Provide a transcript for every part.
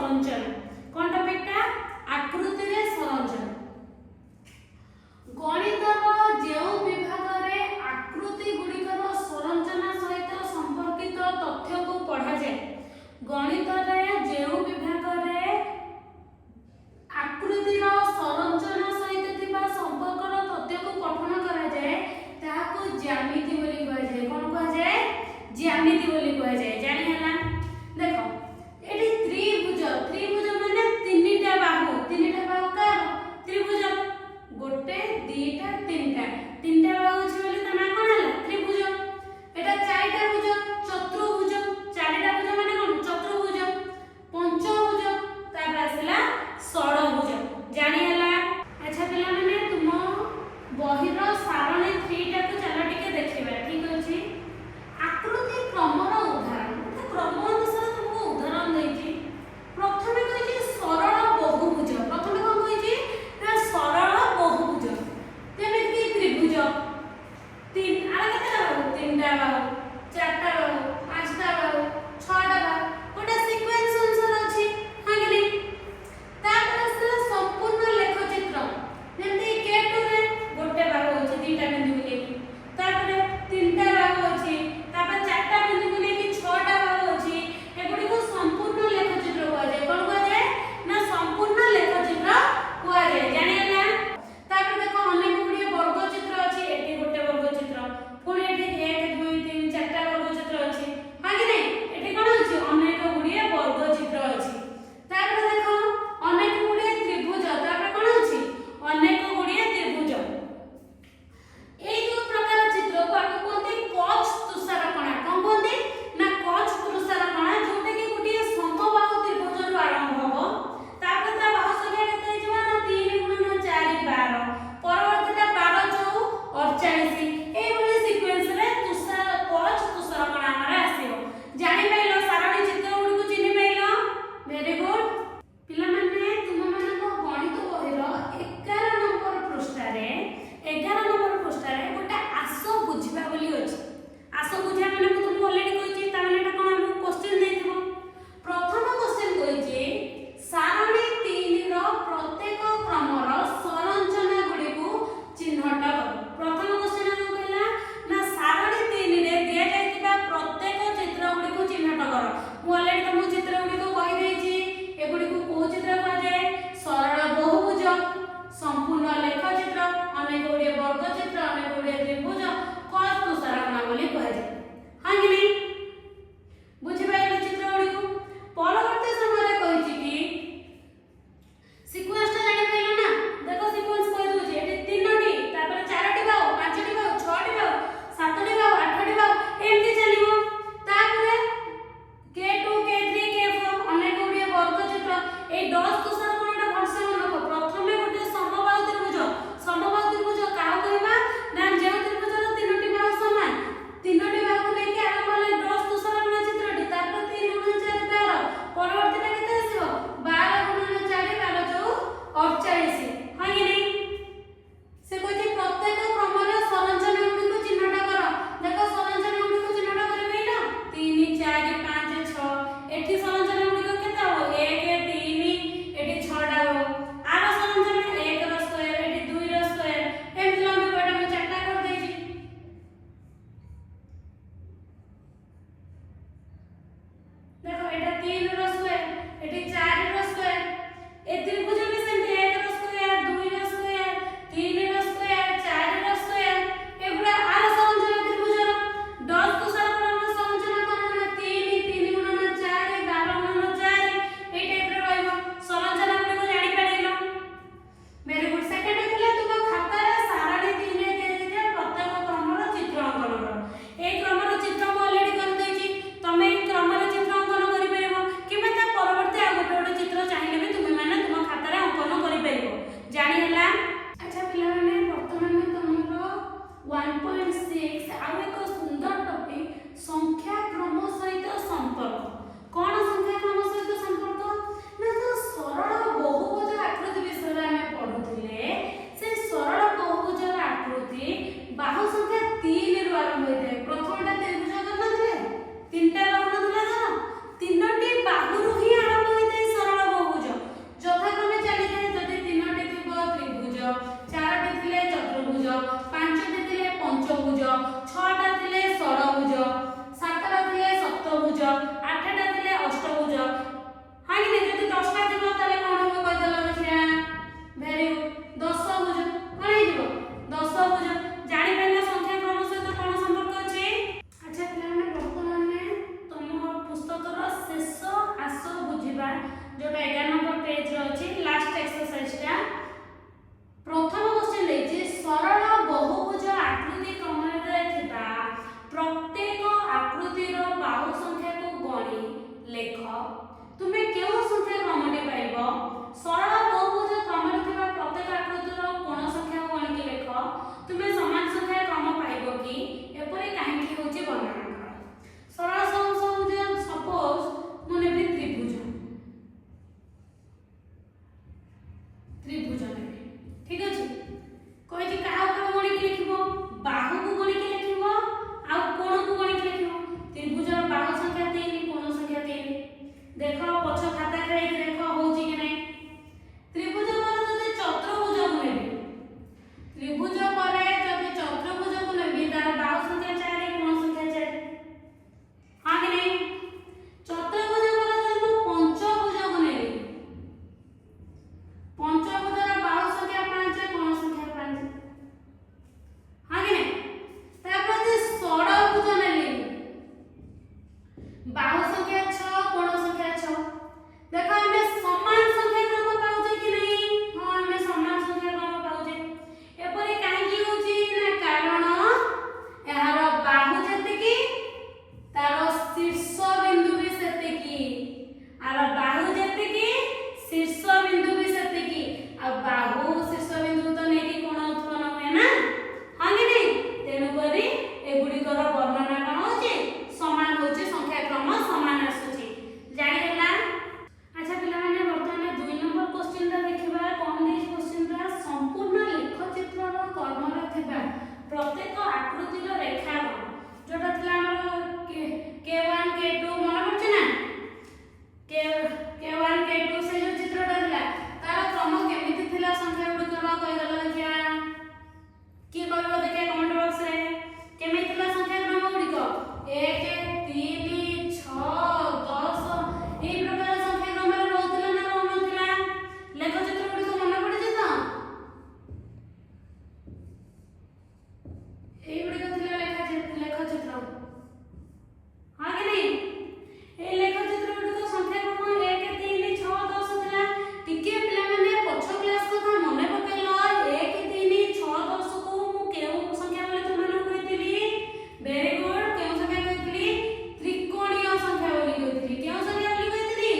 संरचना कोन टॉपिकटा आकृति रे संरचना गणितर जेउ विभाग रे आकृति गुड़िकर संरचना सहित संपर्कित तथ्य को पढ़ा जाए गणितर रे जेउ विभाग रे आकृतिर संरचना सहित थिबा संपर्कर तथ्य को पठन करा जाए ताको ज्यामिति बोली कहा जाए कोन कहा जाए ज्यामिति बोली कहा जाए जानि हला देखो एटी त्रिभुज त्रिभुज माने तीनटा बाहु का त्रिभुज गोटे दीटा तीनटा बाहु छै बोली ता ना कोन हला त्रिभुज एटा चारिटा भुज चतुर्भुज चारिटा भुज माने कोन चतुर्भुज पंचभुज तापर आसला षडभुज जानि हला अच्छा पिला माने तुम बहिर सारणी 3 टा को चलो टिके देखिबा ठीक अछि आकृति क्रमर उदाहरण क्रम अनुसार तुमको उदाहरण देछि प्रथमे कहि सरल बहुभुज प्रथमे कोन कहि ना सरल बहुभुज जेमे कि त्रिभुज तीन आला केते बाहु तीनटा बाहु चारटा बाहु पांचटा बाहु छटा बाहु गोटे सीक्वेंस अनुसार अछि हां कि नहीं तापर असला संपूर्ण लेख चित्र जेमति के2 रे गोटे बाहु अछि दीटा बिंदु लेकी तापर तीनटा बाहु अछि तापर चारटा बिंदु लेकी छटा बाहु अछि एगुडी को संपूर्ण लेख चित्र को जाय कोन को जाय ना संपूर्ण लेख चित्र को जाय जानि ना तापर देखो अनेक गुडी वर्ग चित्र अछि एटी गोटे वर्ग चित्र पुणी एटी 1 2 3 चारटा वर्ग चित्र अछि हां कि नहीं एटी कोन अछि अनेक गुडी वर्ग चित्र अछि तापर देखो अनेक गुडी त्रिभुज तापर कोन अछि अनेक गुडी त्रिभुज এই जो प्रकार चित्र को आपको कोनते कॉच तुषार कणा कोन कोनते ना कॉच तुषार कणा जोटे कि गुडी समबाहु त्रिभुज रो आरंभ होबो तापर ता बाहु संख्या केते जवा ना 3 गुणन 4 12 परवर्तीटा 12 चौ 48 एई भली सीक्वेंस रे तुषार कॉच तुषार कणा हमर आसीबो जानि पाइलो सारणी चित्र गुडी को चिनि पाइलो वेरी गुड पिला माने तुम माने को गणित बहिरो 11 नंबर पृष्ठ रे 11 नंबर पृष्ठ रे गोटा आसो बुझिबा बोली अछि आसो बुझिया माने को तुम ऑलरेडी कहिछि ता माने एटा कोन हम क्वेश्चन देथिबो प्रथम क्वेश्चन कहिछि सारणी 3 रो प्रत्येक क्रमर संरचना गुडी को चिन्हट करो प्रथम क्वेश्चन हम कहला ना सारणी 3 रे दिया जायतिबा प्रत्येक चित्र गुडी को चिन्हट करो मु ऑलरेडी तुम चित्र गुडी को कहि देछि एगुडी को को चित्र कहा जाय सरल बहुभुज संपूर्ण लेख चित्र अनेक गुडी वर्ग चित्र अनेक गुडी त्रिभुज कॉस तुषार कणा बोली कहा जाय हां कि नहीं बुझि पाइलो चित्र गुडी को परवर्ती समय रे कहिछि कि सीक्वेंस ता जानि पाइलो ना देखो सीक्वेंस कहि दोछि एटी तीनटी तापर चारटी बाहु पांचटी बाहु छटी बाहु सातटी बाहु आठटी बाहु एमति चलिबो तापर के2 के3 के4 अनेक गुडी वर्ग चित्र ए 10 तुषार कणाटा भरसे मन रखो प्रथमे गोटे समबाहु त्रिभुज काह कहबा ना जे त्रिभुज रो तीनटी बाहु समान तीनटी बाहु लेके आरंभ होले 10 तुषार कणा चित्रटी तापर 3 गुणन 4 12 परवर्तीटा केते आसीबो 12 गुणन 4 12 चौ 48 हां कि नहीं से कहछि प्रत्येक क्रमर संरचना गुडी को चिन्हट करो देखो संरचना गुडी को चिन्हट करे बैठो 3 4 5 6 एठी संरचना गुडी को केते हो 1 3 एठी 6 टा हो आरो संरचना 1 रो स्क्वायर एठी 2 रो स्क्वायर एमति लंबी बडा में चारटा कर देछि देखो एटा 3 रो स्क्वायर एठी 4 रो स्क्वायर ए त्रिभुज में सेमति 1 रो स्क्वायर 2 रो स्क्वायर 3 रो स्क्वायर 4 रो स्क्वायर एगुडा आरो संरचना त्रिभुज रो 10 तुषार कणा संरचना कोन 3 गुणन 4 12 गुणन 4 ए टाइप रे रहइबो संरचना गुडी को जानि पाइलो वेरी गुड सेकंड थिला तुम खाता रे सारणी 3 रे दे जे प्रत्येक क्रमर चित्र अंकन करो ए क्रमर चित्र म ऑलरेडी कर देछि तमे क्रमर चित्र अंकन करि परबो किबे ता परवर्ती आ गोटे चित्र चाहिले भी तुम माने तुम खाता जोटा 11 नंबर पेज रे अछि लास्ट एक्सरसाइज टा प्रथम क्वेश्चन लेछि सरल बहुभुज आकृति क्रमरे थिबा प्रत्येक आकृतिर बाहु संख्या को गणी लेख तुमे केउ संख्या क्रमटी पाइबो सरल बहुभुज क्रमरे थिबा प्रत्येक आकृतिर कोन संख्या को गणी के लेख तुमे समान संख्या क्रम पाइबो कि एपरि काहे कि होछि वर्णना कर सरल बहुभुज सपोज मने भी त्रिभुज ने ठीक अछि कोइ जे काहा ऊपर गणी के लिखिबो बाहु को गणी के लिखिबो आ कोण को गणी के लिखिबो त्रिभुज बाहु संख्या 3 कोण संख्या 3 देखो पछ खाता खेलै के देखो होउची कि नै त्रिभुज पर जदि चतुर्भुज को नेबी त्रिभुज पर जदि चतुर्भुज को नेबी तार बाहु संख्या 4 कोण संख्या 4 हां कि नै चतुर्भुज पर जदि पंचभुज को नेबी पंचभुजर बाहु संख्या 5 कोण संख्या 5 हां कि नै तापर जे षडभुज नेली बाहु संख्या 6 कोण संख्या 6 देखो हमें समान संख्या क्रम पाउजे कि नै हां हमें समान संख्या क्रम पाउजे एपरि काहे कि होची ना कारण एहार बाहु जते कि तार शीर्ष बिंदु भी सेते कि आर बाहु जते कि शीर्ष बिंदु भी सेते कि आ बाहु शीर्ष बिंदु तो नै कि कोण उत्पन्न होय ना हां कि नै तेनु परि एगुडी कर वर्णना कोन होची समान होची संख्या क्रम समान आसुची जानि गेला अच्छा पिला माने वर्तमान 2 नंबर क्वेश्चन ता देखिबा कोन दिस क्वेश्चन ता संपूर्ण लेख चित्र रो कर्म रे थिबा प्रत्येक आकृति रो रेखा जोटा थिला हमर K1 K2 मन पड़छ ना K1 K2 से जो चित्रटा थिला तार क्रम केमिति थिला संख्या गुडी कर कहि गला देखिया की कहबो देखिया कमेंट बॉक्स रे केमिति थिला संख्या क्रम गुडी को 1 3 6 10 ए प्रकार संख्या क्रम रे रहउतिला ना रहउतिला लेख चित्र गुडी को मन पड़छ त ए गुडी को थिला लेख चित्र हां कि नै ए लेख चित्र गुडी को संख्या क्रम 1 3 6 10 थिला टिके पिला माने पछ क्लास कथा मने पकेलो 1 3 6 10 को मु केउ संख्या बोली तुमन कहितली वेरी गुड केउ संख्या कहितली त्रिकोणीय संख्या बोली कहितली केउ संख्या बोली कहितली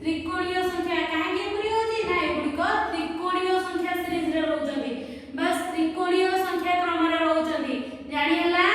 त्रिकोणीय संख्या काहे के पुरी होची ना एगुडी को त्रिकोणीय संख्या सीरीज रे रहउचंदी बस त्रिकोणीय संख्या क्रम रे रहउचंदी जानि हला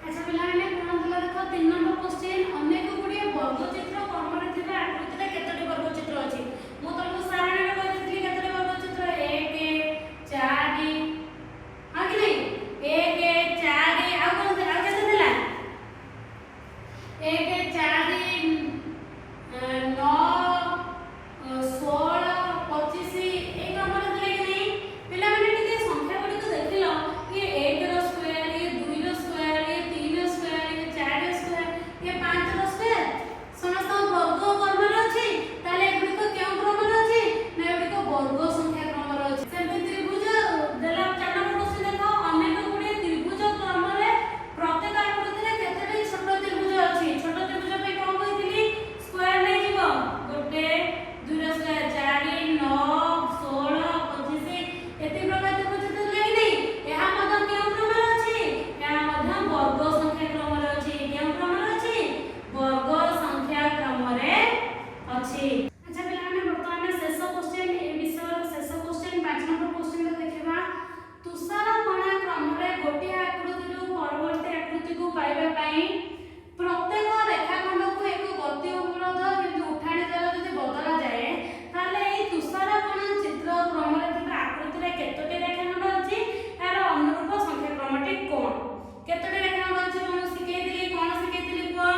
अच्छा पिला माने कोन दिला देखो 3 नंबर क्वेश्चन अनेक गुडी वर्ग चित्र कर्म रे थिबा आकृति रे केतोटी वर्ग चित्र अछि मु तुमको सारणी रे कहितली केतोटी वर्ग चित्र 1 4 हां कि नै 1 4 आ कोन आ केते दिला 1 4 9 16 25 ए क्रम रे दिले कि नै पिला माने टिके संख्या गुडी को देखिलो ये 1 रो स्क्वायर ये 2 रो स्क्वायर ये 3 रो स्क्वायर ये 4 रो स्क्वायर ये 5 रो स्क्वायर समस्त वर्ग कर्म रे अछि ताले एगुडी को केउ क्रम रे अछि ना एगुडी को वर्ग संख्या क्रम रे अछि सेमति त्रिभुज देला 4 नंबर क्वेश्चन देखो अनेक गुडी त्रिभुज क्रम रे प्रत्येक आकृति रे केतेटी छोट त्रिभुज अछि छोट त्रिभुज पे कोन कहितली स्क्वायर नै जीवो गोटे 2 रो स्क्वायर 4 9 16 25 एते प्रकार त्रिभुज देले कि नै एहा मध केउ क्रम रे अछि एहा मध वर्ग संख्या क्रम रे अछि केउ क्रम रे अछि वर्ग संख्या क्रम रे अछि अच्छा पिला माने वर्तमान शेष क्वेश्चन ए विषय शेष क्वेश्चन 5 नंबर क्वेश्चन रे देखिबा तुषार कणा क्रम रे गोटे आकृति रो परवर्ती आकृति को पाइबा पई प्रत्येक रेखाखंड को एक गति उपलब्ध किंतु उठाणी द्वारा यदि बदला जाए ताले ए तुषार कणा चित्र क्रम रे थिबा आकृति रे केतोटी रेखाखंड अछि तार अनुरूप संख्या क्रमटी कोन केतोटी रेखाखंड अछि हम सिखै दिली कोन सिखै दिली को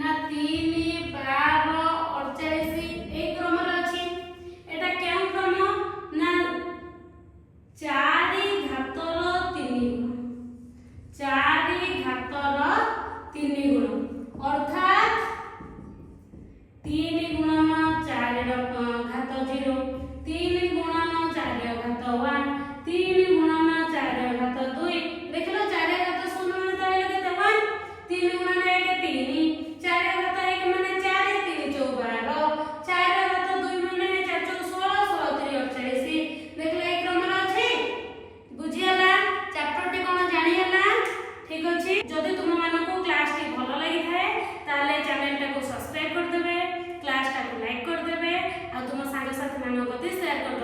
ना 3 12 48 ए क्रम रे अछि एटा केउ क्रम ना 4 घातर 3 गुण 4 घातर 3 गुण अर्थात 3 गुणन 4 रो घात 0 3 गुणन 4 रो घात 1 3 गुणन 4 रो घात 2 देखलो 4 रो घात 0 माने ताले केते 1 3 गुणन 1 3 4 रो घात 1 माने 4 3 12 ସେୟାର